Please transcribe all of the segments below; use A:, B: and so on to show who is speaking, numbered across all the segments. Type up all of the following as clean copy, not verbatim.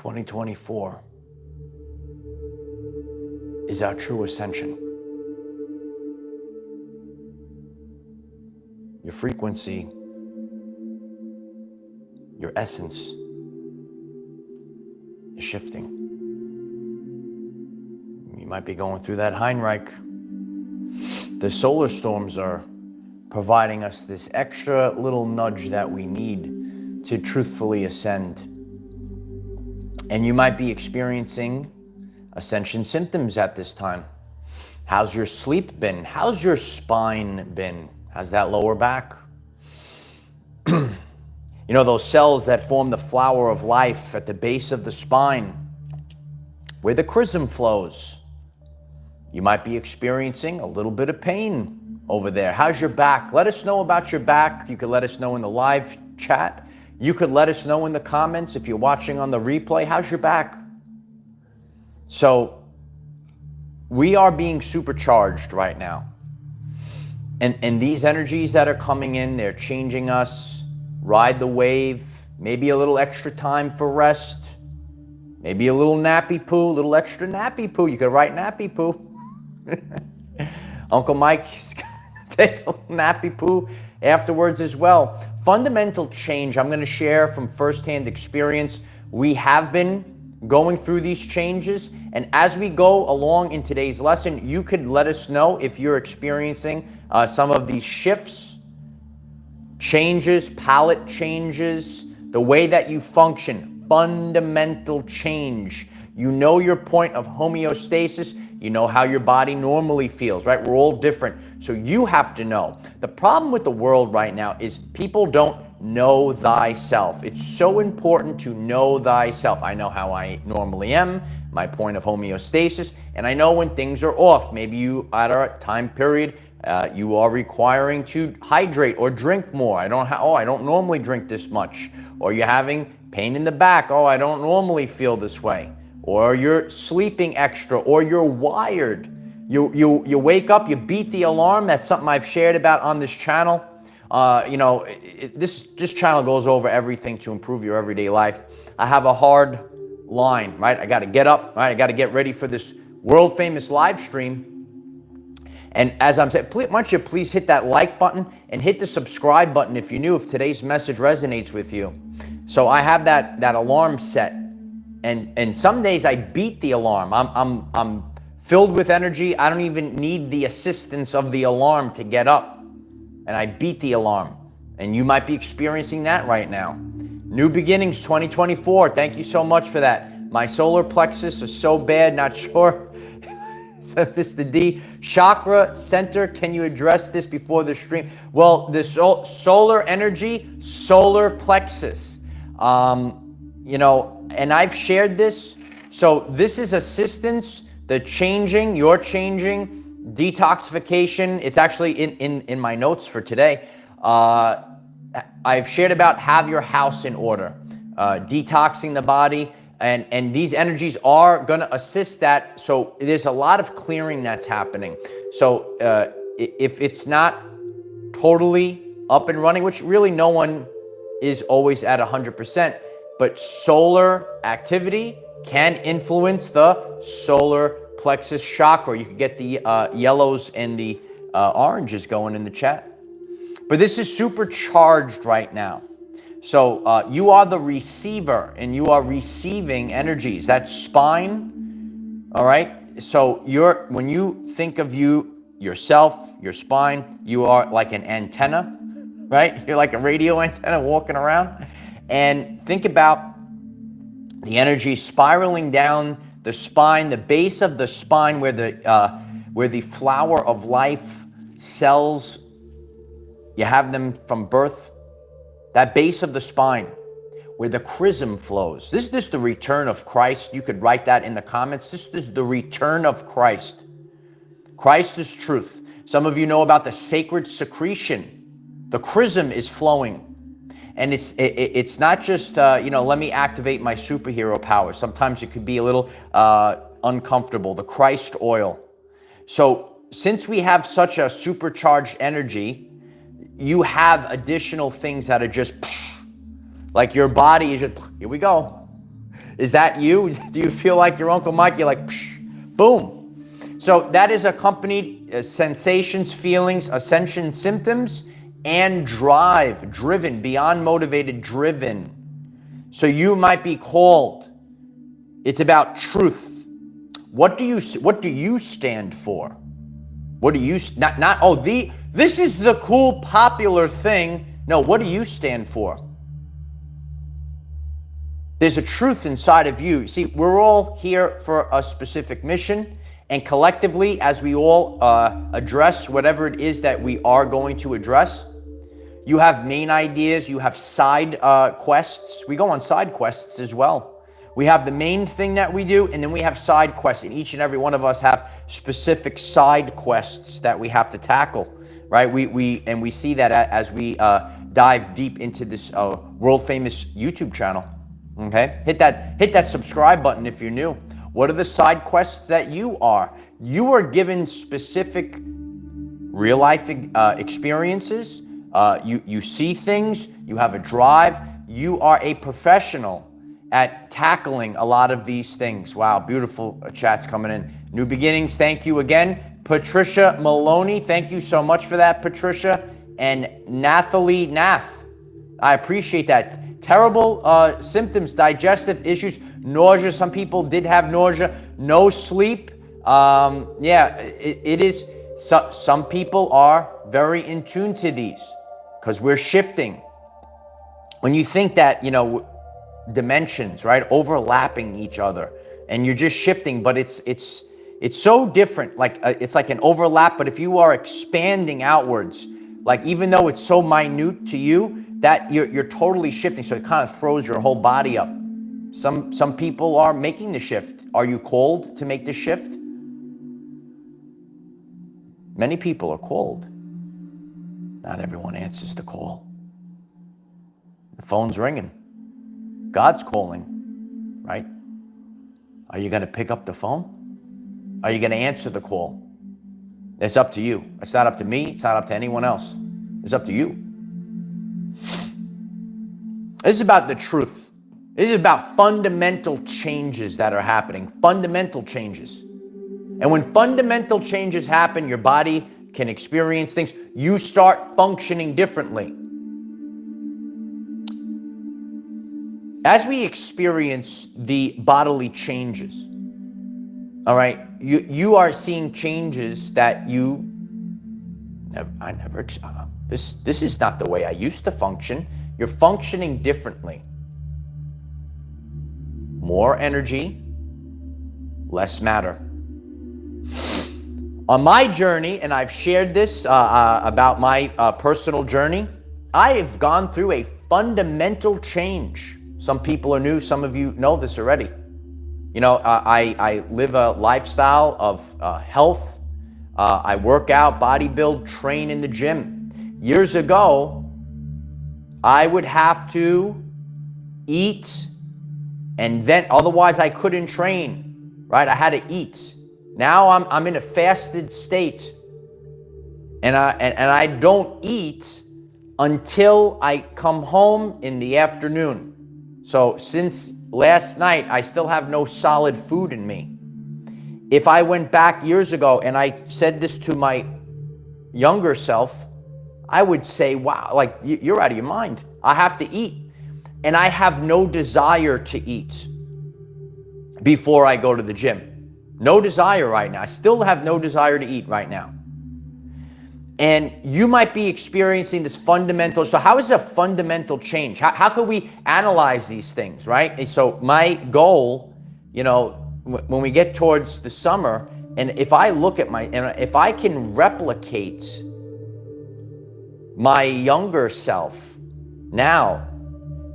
A: 2024 is our true ascension. Your frequency, your essence is shifting. You might be going through that Heinrich. The solar storms are providing us this extra little nudge that we need to truthfully ascend. And you might be experiencing ascension symptoms at this time. How's your sleep been? How's your spine been? How's that lower back? You know, those cells that form the flower of life at the base of the spine, where the chrism flows. You might be experiencing a little bit of pain over there. How's your back? Let us know about your back. You could let us know in the live chat. You could let us know in the comments if you're watching on the replay. How's your back? So we are being supercharged right now. And these energies that are coming in, they're changing us. Ride the wave. Maybe a little extra time for rest. Maybe a little nappy poo, a little extra nappy poo. You could write nappy poo. Uncle Mike's gonna take a little nappy poo afterwards as well. Fundamental change I'm going to share from firsthand experience. We have been going through these changes, and as we go along in today's lesson, you could let us know if you're experiencing some of these shifts, changes, palette changes, the way that you function, fundamental change. You know your point of homeostasis. You know how your body normally feels, right? We're all different. So you have to know. The problem with the world right now is people don't know thyself. It's so important to know thyself. I know how I normally am, my point of homeostasis, and I know when things are off. Maybe you, at a time period, you are requiring to hydrate or drink more. I don't normally drink this much. Or you're having pain in the back. Oh, I don't normally feel this way. Or you're sleeping extra, or you're wired. You wake up, you beat the alarm. That's something I've shared about on this channel. You know, this channel goes over everything to improve your everyday life. I have a hard line, right? I got to get up, right? I got to get ready for this world famous live stream. And as I'm saying, why don't you please hit that like button and hit the subscribe button if you're new, if today's message resonates with you. So I have that alarm set. And some days I beat the alarm. I'm filled with energy. I don't even need the assistance of the alarm to get up. And I beat the alarm. And you might be experiencing that right now. New beginnings 2024. Thank you so much for that. My solar plexus is so bad, not sure. So Mr. D, chakra center, can you address this before the stream? Well, the solar energy, solar plexus. You know, and I've shared this. So this is assistance, the changing, you're changing, detoxification. It's actually in my notes for today. I've shared about have your house in order, detoxing the body, and these energies are going to assist that. So there's a lot of clearing that's happening. So if it's not totally up and running, which really no one is always at 100%, but solar activity can influence the solar plexus chakra. You can get the yellows and the oranges going in the chat. But this is supercharged right now. So you are the receiver and you are receiving energies. That spine, all right? So when you think of yourself, your spine, you are like an antenna, right? You're like a radio antenna walking around. And think about the energy spiraling down the spine, the base of the spine where the flower of life cells, you have them from birth, that base of the spine where the chrism flows. This is the return of Christ. You could write that in the comments. This is the return of Christ. Christ is truth. Some of you know about the sacred secretion. The chrism is flowing. And it's not just, you know, let me activate my superhero power. Sometimes it could be a little uncomfortable. The Christ oil. So since we have such a supercharged energy, you have additional things that are just like your body is just, here we go. Is that you? Do you feel like your Uncle Mike? You're like, psh, boom. So that is accompanied sensations, feelings, ascension symptoms, and drive, driven, beyond motivated, driven. So you might be called. It's about truth. What do you stand for? What do you this is the cool popular thing. No, what do you stand for? There's a truth inside of you. See, we're all here for a specific mission, and collectively, as we all address whatever it is that we are going to address, you have main ideas, you have side quests. We go on side quests as well. We have the main thing that we do, and then we have side quests, and each and every one of us have specific side quests that we have to tackle, right? We see that as we dive deep into this world famous YouTube channel. Okay, hit that subscribe button if you're new. What are the side quests that you are? You are given specific real life experiences. You see things. You have a drive. You are a professional at tackling a lot of these things. Wow, beautiful chats coming in. New beginnings. Thank you again, Patricia Maloney. Thank you so much for that, Patricia. And Nathalie Nath. I appreciate that. Terrible symptoms, digestive issues, nausea. Some people did have nausea, no sleep. Yeah, it is. Some people are very in tune to these because we're shifting. When you think that, dimensions, right, overlapping each other, and you're just shifting, but it's so different. Like it's like an overlap, but if you are expanding outwards, like even though it's so minute to you, that you're totally shifting, so it kind of throws your whole body up. Some people are making the shift. Are you called to make the shift? Many people are called. Not everyone answers the call. The phone's ringing. God's calling, right? Are you going to pick up the phone? Are you going to answer the call? It's up to you. It's not up to me. It's not up to anyone else. It's up to you. This is about the truth. This is about fundamental changes that are happening. Fundamental changes. And when fundamental changes happen, your body can experience things. You start functioning differently. As we experience the bodily changes, all right, you are seeing changes that this is not the way I used to function. You're functioning differently. More energy, less matter. On my journey, and I've shared this about my personal journey, I have gone through a fundamental change. Some people are new. Some of you know this already. I live a lifestyle of health. I work out, bodybuild, train in the gym. Years ago, I would have to eat, and then otherwise I couldn't train, right? I had to eat. Now I'm in a fasted state, and I don't eat until I come home in the afternoon. So since last night, I still have no solid food in me. If I went back years ago and I said this to my younger self, I would say, wow, like you're out of your mind. I have to eat. And I have no desire to eat before I go to the gym. No desire right now. I still have no desire to eat right now. And you might be experiencing this fundamental. So how is a fundamental change? How can we analyze these things, right? And so my goal, when we get towards the summer, and if I look at if I can replicate my younger self now,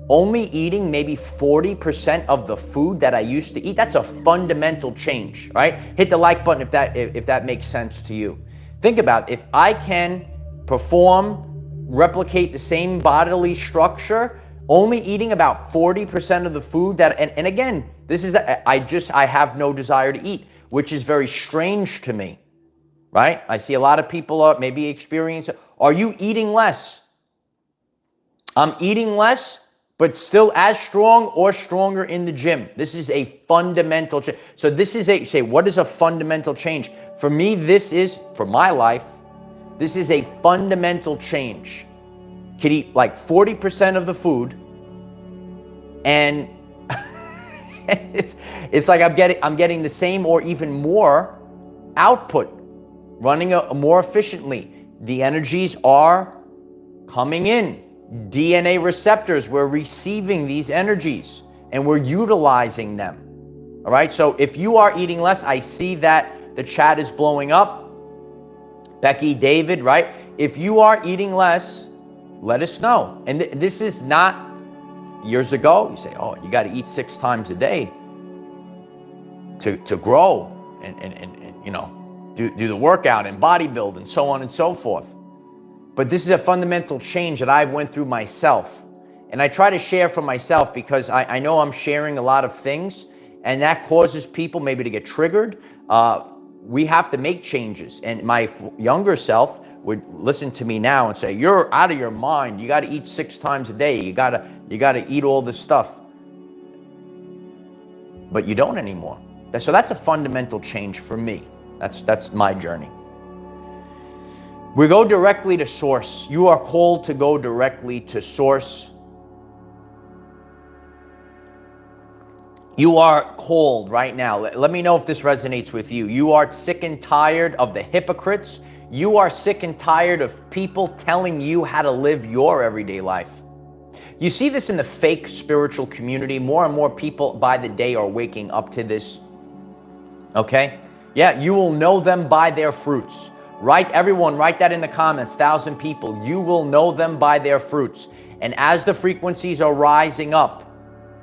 A: only eating maybe 40% of the food that I used to eat, that's a fundamental change, right? Hit the like button if that makes sense to you. Think about if I can replicate the same bodily structure, only eating about 40% of the food that, and again, this is, I have no desire to eat, which is very strange to me, right? I see a lot of people maybe experience it. Are you eating less? I'm eating less, but still as strong or stronger in the gym. This is a fundamental change. So this is a, say, what is a fundamental change? For me, this is, for my life, this is a fundamental change. Could eat like 40% of the food, and it's like I'm getting the same or even more output, running more efficiently. The energies are coming in. DNA receptors, we're receiving these energies and we're utilizing them. All right, so if you are eating less, I see that the chat is blowing up. Becky, David, right? If you are eating less, let us know. And this is not years ago. You say, oh, you got to eat 6 times a day to grow and you know, do the workout and bodybuild and so on and so forth. But this is a fundamental change that I went through myself. And I try to share for myself because I know I'm sharing a lot of things, and that causes people maybe to get triggered. We have to make changes. And my younger self would listen to me now and say, you're out of your mind. You got to eat 6 times a day. You got to eat all this stuff. But you don't anymore. So that's a fundamental change for me. That's my journey. We go directly to source. You are called to go directly to source. You are called right now. Let me know if this resonates with you. You are sick and tired of the hypocrites. You are sick and tired of people telling you how to live your everyday life. You see this in the fake spiritual community. More and more people by the day are waking up to this. Okay? Yeah, you will know them by their fruits. Everyone, write that in the comments, 1,000 people. You will know them by their fruits. And as the frequencies are rising up,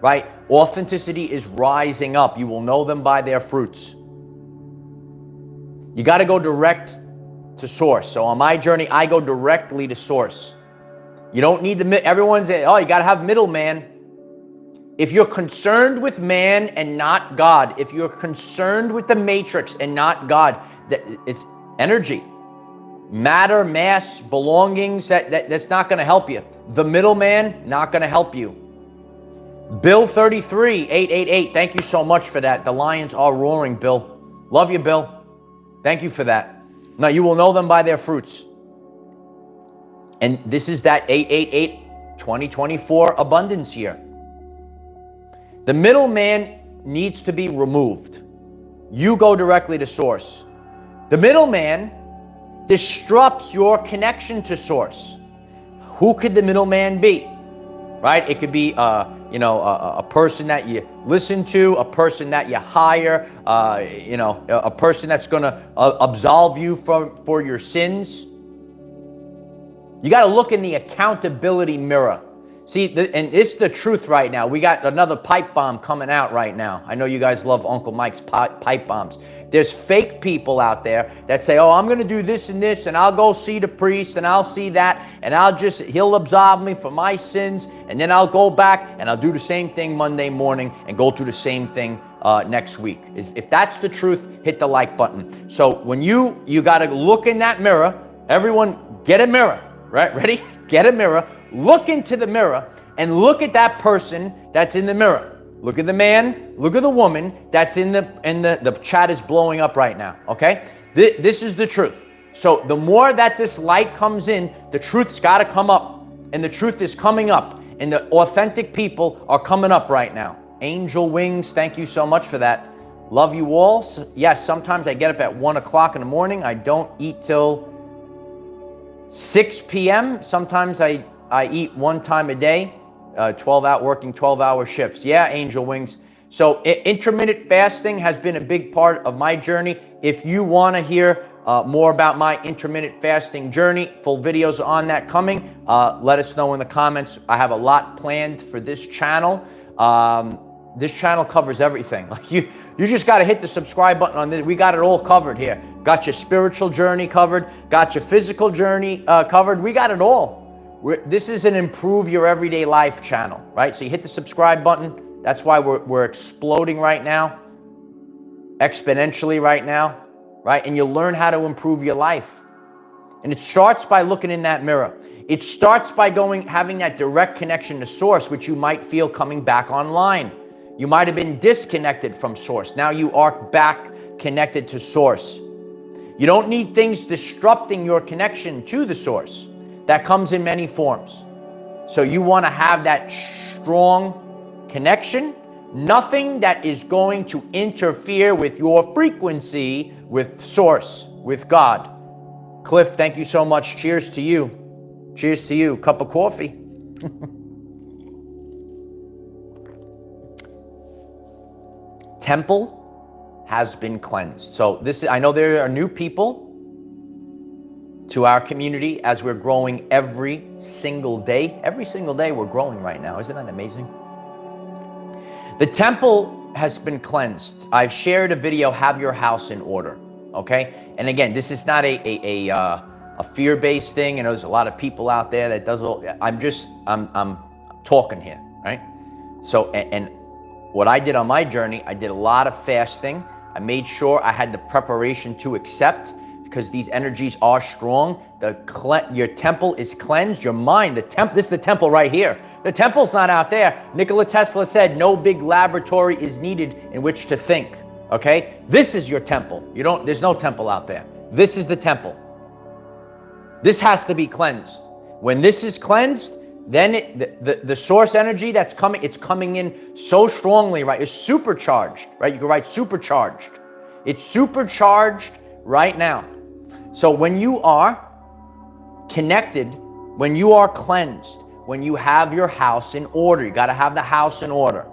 A: right? Authenticity is rising up. You will know them by their fruits. You got to go direct to source. So on my journey, I go directly to source. You don't need everyone's, oh, you got to have middleman. If you're concerned with man and not God, if you're concerned with the matrix and not God, it's energy, matter, mass, belongings, that's not going to help you. The middleman, not going to help you. Bill 33, 888, thank you so much for that. The lions are roaring, Bill. Love you, Bill. Thank you for that. Now, you will know them by their fruits. And this is that 888 2024 abundance year. The middleman needs to be removed. You go directly to source. The middleman disrupts your connection to source. Who could the middleman be? Right? It could be, a person that you listen to, a person that you hire, a person that's going to absolve you for your sins. You got to look in the accountability mirror. See, and it's the truth right now. We got another pipe bomb coming out right now. I know you guys love Uncle Mike's pipe bombs. There's fake people out there that say, oh, I'm going to do this and this, and I'll go see the priest, and I'll see that, and he'll absolve me for my sins, and then I'll go back, and I'll do the same thing Monday morning, and go through the same thing next week. If that's the truth, hit the like button. So when you got to look in that mirror, everyone get a mirror, right? Ready? Get a mirror. Look into the mirror and look at that person that's in the mirror. Look at the man, look at the woman that's in the chat is blowing up right now, okay? This is the truth. So the more that this light comes in, the truth's got to come up, and the truth is coming up, and the authentic people are coming up right now. Angel Wings, thank you so much for that. Love you all. Yes, sometimes I get up at 1 o'clock in the morning. I don't eat till 6 p.m. Sometimes I eat 1 time a day, 12-hour shifts. Yeah, Angel Wings. So intermittent fasting has been a big part of my journey. If you want to hear more about my intermittent fasting journey, full videos on that coming, let us know in the comments. I have a lot planned for this channel. This channel covers everything. Like you just got to hit the subscribe button on this. We got it all covered here. Got your spiritual journey covered. Got your physical journey covered. We got it all. This is an improve your everyday life channel, right? So you hit the subscribe button. That's why we're exploding right now, exponentially right now, right? And you learn how to improve your life. And it starts by looking in that mirror. It starts by having that direct connection to source, which you might feel coming back online. You might have been disconnected from source. Now you are back connected to source. You don't need things disrupting your connection to the source. That comes in many forms. So you want to have that strong connection. Nothing that is going to interfere with your frequency with source, with God. Cliff, thank you so much. Cheers to you. Cheers to you. Cup of coffee. Temple has been cleansed. So I know there are new people to our community as we're growing every single day. Every single day we're growing right now. Isn't that amazing? The temple has been cleansed. I've shared a video, Have Your House in Order. Okay? And again, this is not a fear-based thing, and there's a lot of people out there that does all. I'm talking here, right? So, and what I did on my journey, I did a lot of fasting. I made sure I had the preparation to accept, because these energies are strong. Your temple is cleansed. Your mind, this is the temple right here. The temple's not out there. Nikola Tesla said no big laboratory is needed in which to think. Okay? This is your temple. There's no temple out there. This is the temple. This has to be cleansed. When this is cleansed, then the source energy that's coming, it's coming in so strongly, right? It's supercharged, right? You can write supercharged. It's supercharged right now. So when you are connected, when you are cleansed, when you have your house in order, you got to have the house in order.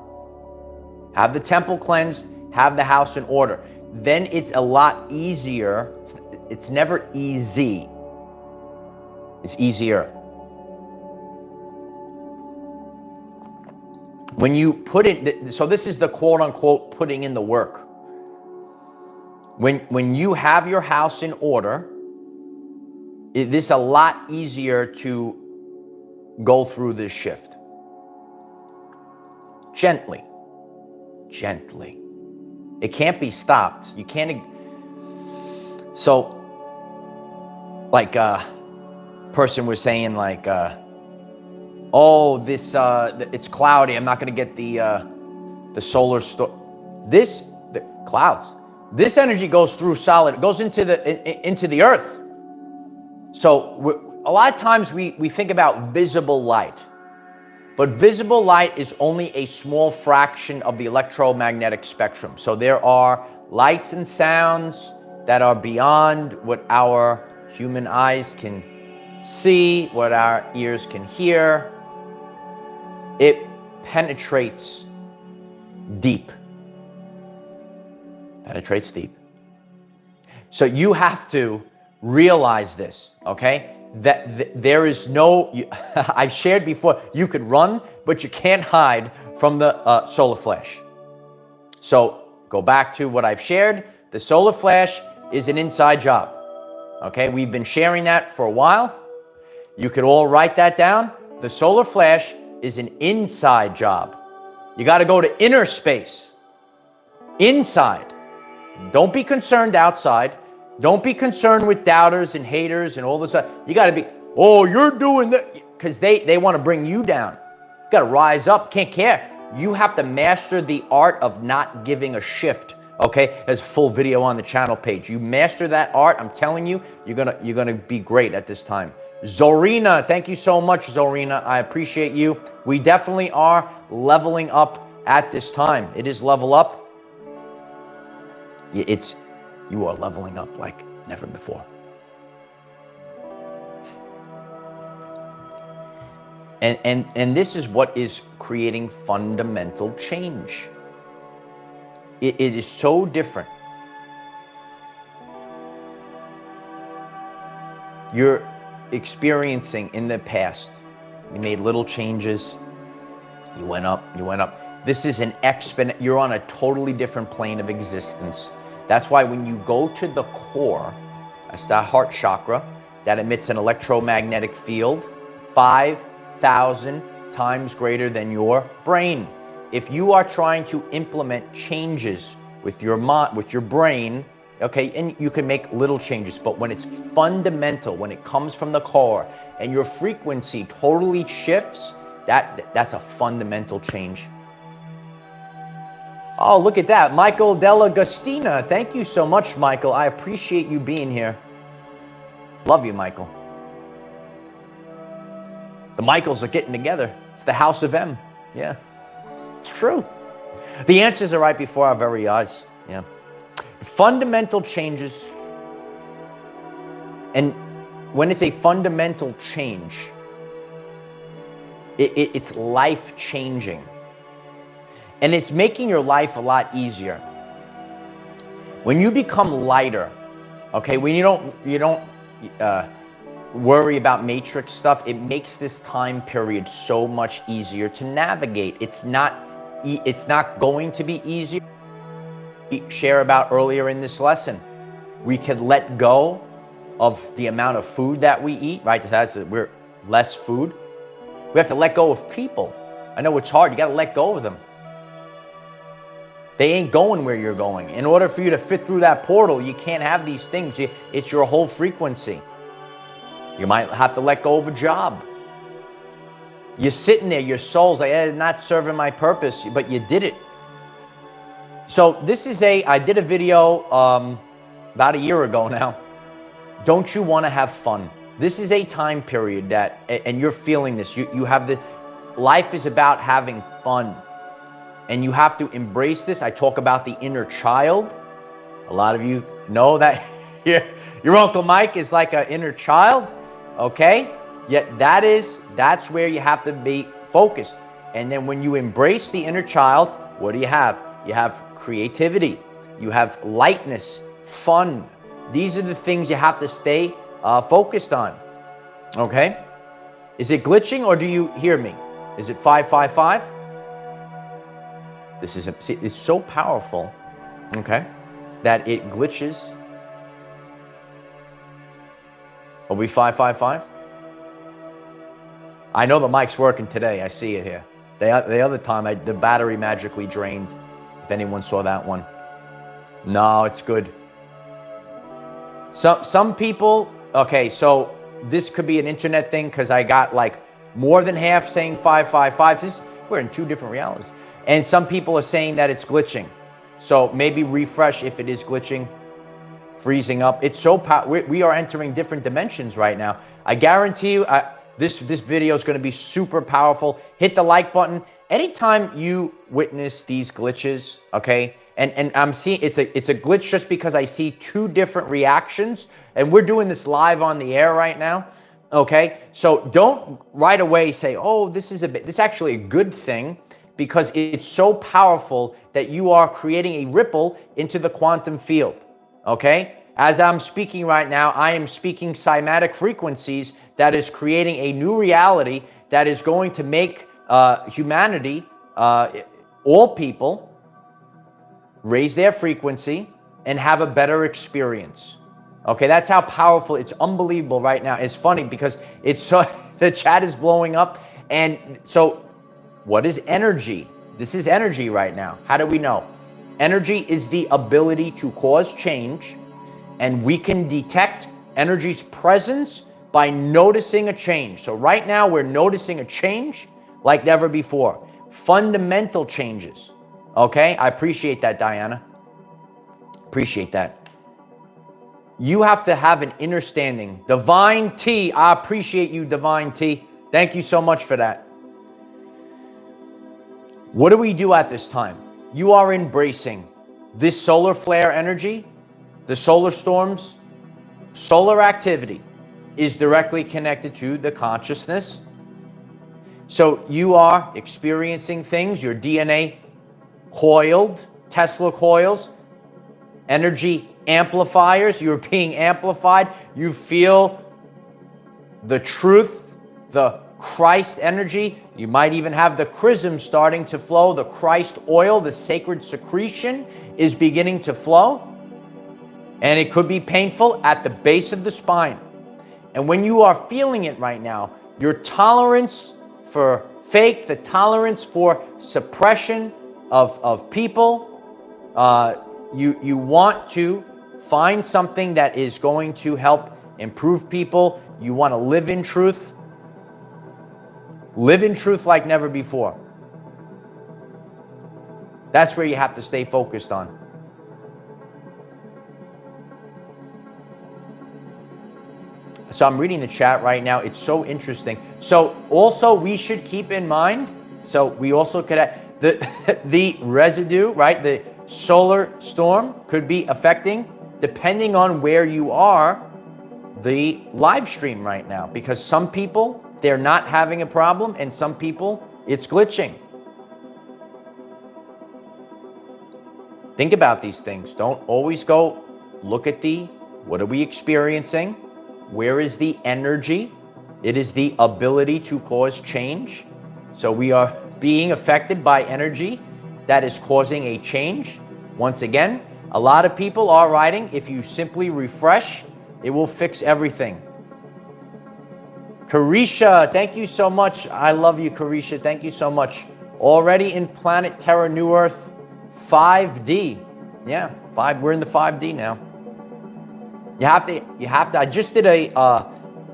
A: Have the temple cleansed, have the house in order. Then it's a lot easier. It's never easy. It's easier. When you put in, so this is the quote unquote putting in the work. When you have your house in order, it is a lot easier to go through this shift. Gently. Gently. It can't be stopped. You can't. So, like person was saying, like, oh, it's cloudy. I'm not going to get the solar storm. The clouds. This energy goes through solid. It goes into the earth. So a lot of times we think about visible light, but visible light is only a small fraction of the electromagnetic spectrum. So there are lights and sounds that are beyond what our human eyes can see, what our ears can hear. It penetrates deep. Penetrates deep. So you have to realize this, okay? That there is no, I've shared before, you could run, but you can't hide from the solar flash. So go back to what I've shared. The solar flash is an inside job, okay? We've been sharing that for a while. You could all write that down. The solar flash is an inside job. You got to go to inner space, inside. Don't be concerned outside. Don't be concerned with doubters and haters and all this stuff. You got to be, oh, you're doing that, because they want to bring you down. You got to rise up. Can't care. You have to master the art of not giving a shift. Okay, there's a full video on the channel page. You master that art, I'm telling you, you're gonna be great at this time. Zorina, thank you so much, Zorina. I appreciate you. We definitely are leveling up at this time. It is level up. You are leveling up like never before. And this is what is creating fundamental change. It is so different. You're experiencing in the past, you made little changes, you went up, you went up. This is an exponent. You're on a totally different plane of existence. That's why when you go to the core, that's that heart chakra that emits an electromagnetic field 5,000 times greater than your brain. If you are trying to implement changes with your brain, Okay, and you can make little changes, but when it's fundamental, when it comes from the core and your frequency totally shifts, that's a fundamental change. Oh, look at that. Michael Dell'Agostina. Thank you so much, Michael. I appreciate you being here. Love you, Michael. The Michaels are getting together. It's the House of M. Yeah, it's true. The answers are right before our very eyes. Yeah. Fundamental changes. And when it's a fundamental change, it's life-changing. And it's making your life a lot easier. When you become lighter, okay, when you don't worry about matrix stuff, it makes this time period so much easier to navigate. It's not going to be easier. We share about earlier in this lesson, we can let go of the amount of food that we eat, right? We're less food. We have to let go of people. I know it's hard. You got to let go of them. They ain't going where you're going. In order for you to fit through that portal, you can't have these things. It's your whole frequency. You might have to let go of a job. You're sitting there, your soul's like, not serving my purpose, but you did it. So this is I did a video about a year ago now. Don't you want to have fun? This is a time period that, and you're feeling this, you have life is about having fun. And you have to embrace this. I talk about the inner child. A lot of you know that your Uncle Mike is like an inner child, okay? Yet that's where you have to be focused. And then when you embrace the inner child, what do you have? You have creativity, you have lightness, fun. These are the things you have to stay focused on, okay? Is it glitching or do you hear me? Is it 555? It's so powerful, okay, that it glitches. Are we 555? I know the mic's working today. I see it here. The other time, the battery magically drained. If anyone saw that one. No, it's good. Some people, okay, so this could be an internet thing because I got like more than half saying 555. We're in two different realities. And some people are saying that it's glitching. So maybe refresh if it is glitching, freezing up. It's so we are entering different dimensions right now. I guarantee you this video is going to be super powerful. Hit the like button. Anytime you witness these glitches, okay, and I'm seeing it's a glitch just because I see two different reactions, and we're doing this live on the air right now, okay? So don't right away say, oh, this is actually a good thing, because it's so powerful that you are creating a ripple into the quantum field, okay? As I'm speaking right now, I am speaking cymatic frequencies that is creating a new reality that is going to make humanity, all people, raise their frequency and have a better experience. Okay, that's how powerful. It's unbelievable right now. It's funny because it's so the chat is blowing up. And so what is energy? This is energy right now. How do we know? Energy is the ability to cause change, and we can detect energy's presence by noticing a change. So right now we're noticing a change like never before. Fundamental changes. Okay, I appreciate that, Diana. Appreciate that. You have to have an understanding. Divine T, I appreciate you, Divine T. Thank you so much for that. What do we do at this time? You are embracing this solar flare energy, the solar storms. Solar activity is directly connected to the consciousness. So you are experiencing things, your DNA coiled, Tesla coils, energy amplifiers, you're being amplified. You feel the truth, the Christ energy. You might even have the Chrism starting to flow. The Christ oil, the sacred secretion is beginning to flow. And it could be painful at the base of the spine. And when you are feeling it right now, your tolerance for fake, the tolerance for suppression of people, you want to Find something that is going to help improve people. You want to live in truth. Live in truth like never before. That's where you have to stay focused on. So I'm reading the chat right now. It's so interesting. So also we should keep in mind, so we also could have the residue, right? The solar storm could be affecting, depending on where you are, the live stream right now. Because some people, they're not having a problem, and some people, it's glitching. Think about these things. Don't always go look at what are we experiencing? Where is the energy? It is the ability to cause change. So we are being affected by energy that is causing a change. Once again, a lot of people are writing, if you simply refresh, it will fix everything. Carisha, thank you so much. I love you, Carisha. Thank you so much. Already in Planet Terra New Earth 5D. Yeah, we're in the 5D now. You have to, I just did a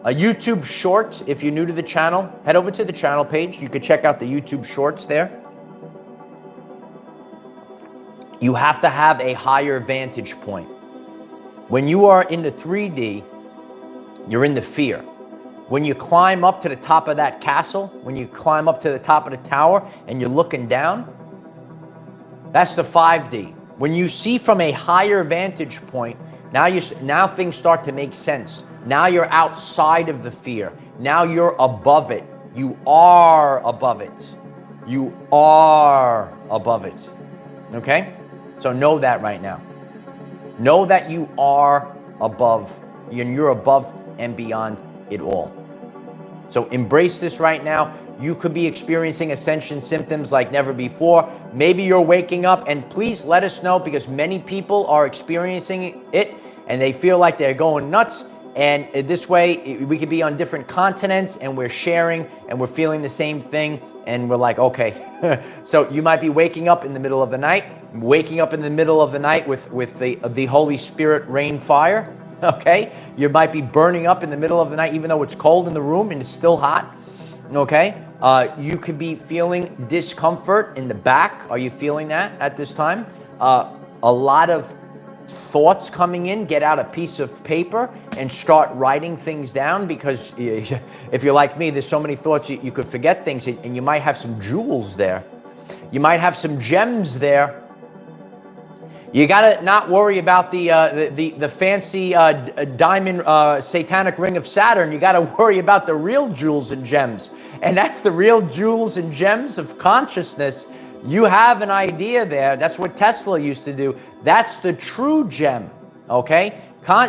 A: YouTube short. If you're new to the channel, head over to the channel page. You could check out the YouTube shorts there. You have to have a higher vantage point. When you are in the 3D, you're in the fear. When you climb up to the top of that castle, when you climb up to the top of the tower and you're looking down, that's the 5D. When you see from a higher vantage point, now things start to make sense. Now you're outside of the fear. Now you're above it. You are above it. You are above it. Okay? So know that right now. Know that you are above, and you're above and beyond it all. So embrace this right now. You could be experiencing ascension symptoms like never before. Maybe you're waking up, and please let us know, because many people are experiencing it and they feel like they're going nuts. And this way we could be on different continents and we're sharing and we're feeling the same thing. And we're like, okay. So you might be waking up in the middle of the night, with the Holy Spirit rain fire. Okay. You might be burning up in the middle of the night, even though it's cold in the room and it's still hot. Okay. You could be feeling discomfort in the back. Are you feeling that at this time? A lot of thoughts coming in. Get out a piece of paper and start writing things down, because if you're like me, there's so many thoughts, you could forget things, and you might have some jewels there. You might have some gems there. You gotta not worry about the fancy diamond satanic ring of Saturn. You gotta worry about the real jewels and gems, and that's the real jewels and gems of consciousness. You have an idea there. That's what Tesla used to do. That's the true gem, okay?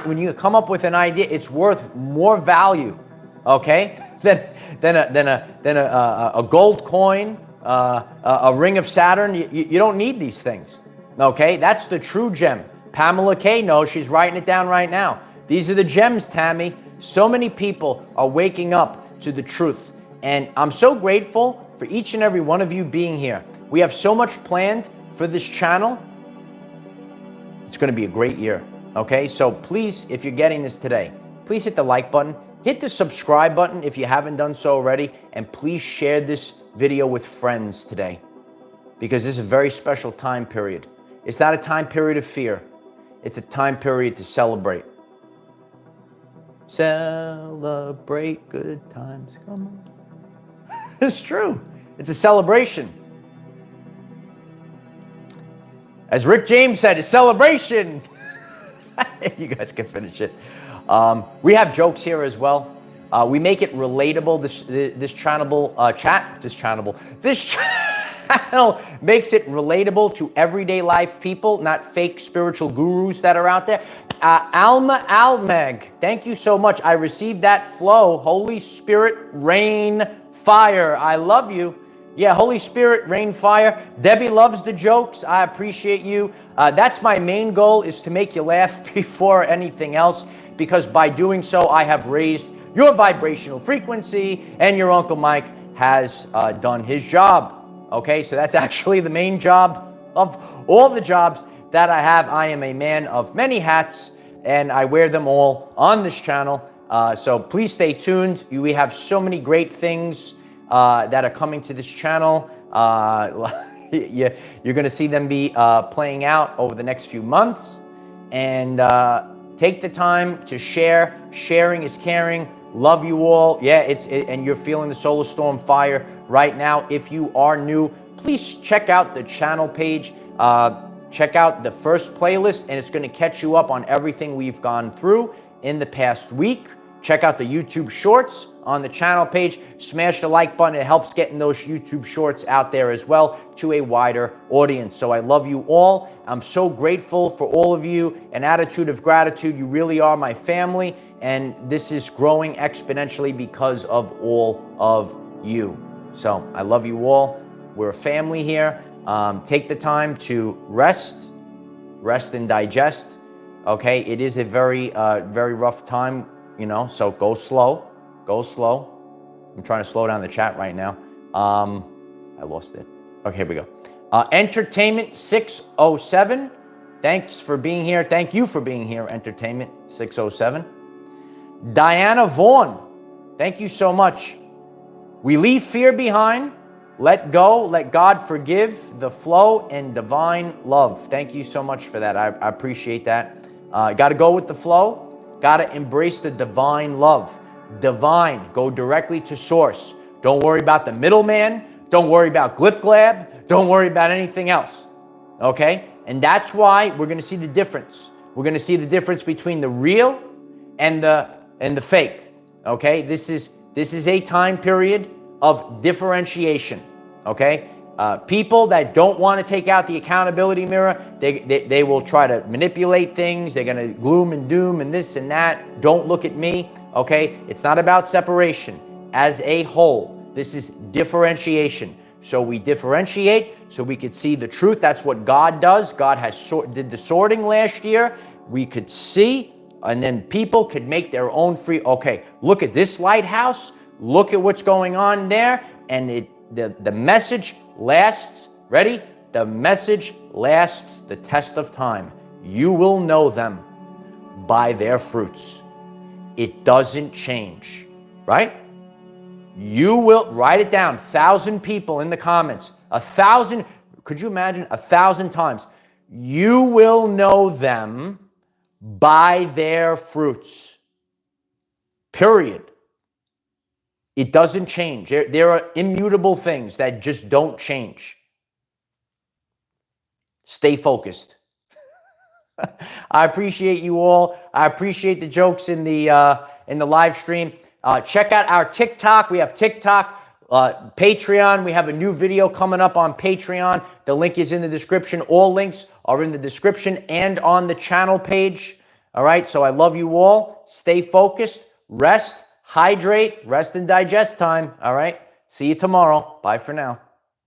A: When you come up with an idea, it's worth more value, okay, than a gold coin, a ring of Saturn. You don't need these things, okay? That's the true gem. Pamela K knows. She's writing it down right now. These are the gems, Tammy. So many people are waking up to the truth, and I'm so grateful for each and every one of you being here. We have so much planned for this channel. It's going to be a great year, okay? So please, if you're getting this today, please hit the like button, hit the subscribe button if you haven't done so already, and please share this video with friends today, because this is a very special time period. It's not a time period of fear. It's a time period to celebrate. Celebrate good times, come on. It's true. It's a celebration. As Rick James said, a celebration. You guys can finish it. We have jokes here as well. We make it relatable. This channel makes it relatable to everyday life people, not fake spiritual gurus that are out there. Alma Almeg, thank you so much. I received that flow. Holy Spirit, rain, fire. I love you. Yeah, Holy Spirit, rain, fire. Debbie loves the jokes. I appreciate you. That's my main goal, is to make you laugh before anything else, because by doing so, I have raised your vibrational frequency, and your Uncle Mike has done his job. Okay, so that's actually the main job of all the jobs. that I have. I am a man of many hats, and I wear them all on this channel. So please stay tuned. We have so many great things that are coming to this channel. You're going to see them be playing out over the next few months. And take the time to share. Sharing is caring. Love you all. Yeah, and you're feeling the solar storm fire right now. If you are new, please check out the channel page. Check out the first playlist, and it's going to catch you up on everything we've gone through in the past week. Check out the YouTube shorts on the channel page. Smash the like button. It helps getting those YouTube shorts out there as well to a wider audience. So I love you all. I'm so grateful for all of you. An attitude of gratitude. You really are my family, and this is growing exponentially because of all of you. So I love you all. We're a family here. Take the time to rest and digest. Okay, it is a very rough time, you know, so go slow. I'm trying to slow down the chat right now. I lost it. Okay, here we go. Entertainment 607. Thanks for being here. Thank you for being here, Entertainment 607. Diana Vaughn, thank you so much. We leave fear behind. Let go, let God forgive, the flow and divine love. Thank you so much for that. I appreciate that. Got to go with the flow. Got to embrace the divine love. Divine, go directly to source. Don't worry about the middleman. Don't worry about glip glab. Don't worry about anything else. Okay? And that's why we're going to see the difference. We're going to see the difference between the real and the fake. Okay? This is a time period of differentiation. Okay? People that don't want to take out the accountability mirror, they will try to manipulate things. They're going to gloom and doom and this and that. Don't look at me. Okay? It's not about separation. As a whole, this is differentiation. So we differentiate so we could see the truth. That's what God does. God did the sorting last year. We could see, and then people could make their own free. Okay, look at this lighthouse. Look at what's going on there. And the message lasts. Ready? The message lasts the test of time. You will know them by their fruits. It doesn't change, right? You will, write it down, 1,000 people in the comments, 1,000, could you imagine 1,000 times? You will know them by their fruits, period. It doesn't change. There are immutable things that just don't change. Stay focused. I appreciate you all. I appreciate the jokes in the live stream. Check out our TikTok. We have TikTok, Patreon. We have a new video coming up on Patreon. The link is in the description. All links are in the description and on the channel page. All right. So I love you all. Stay focused. Rest, hydrate, rest and digest time. All right. See you tomorrow. Bye for now.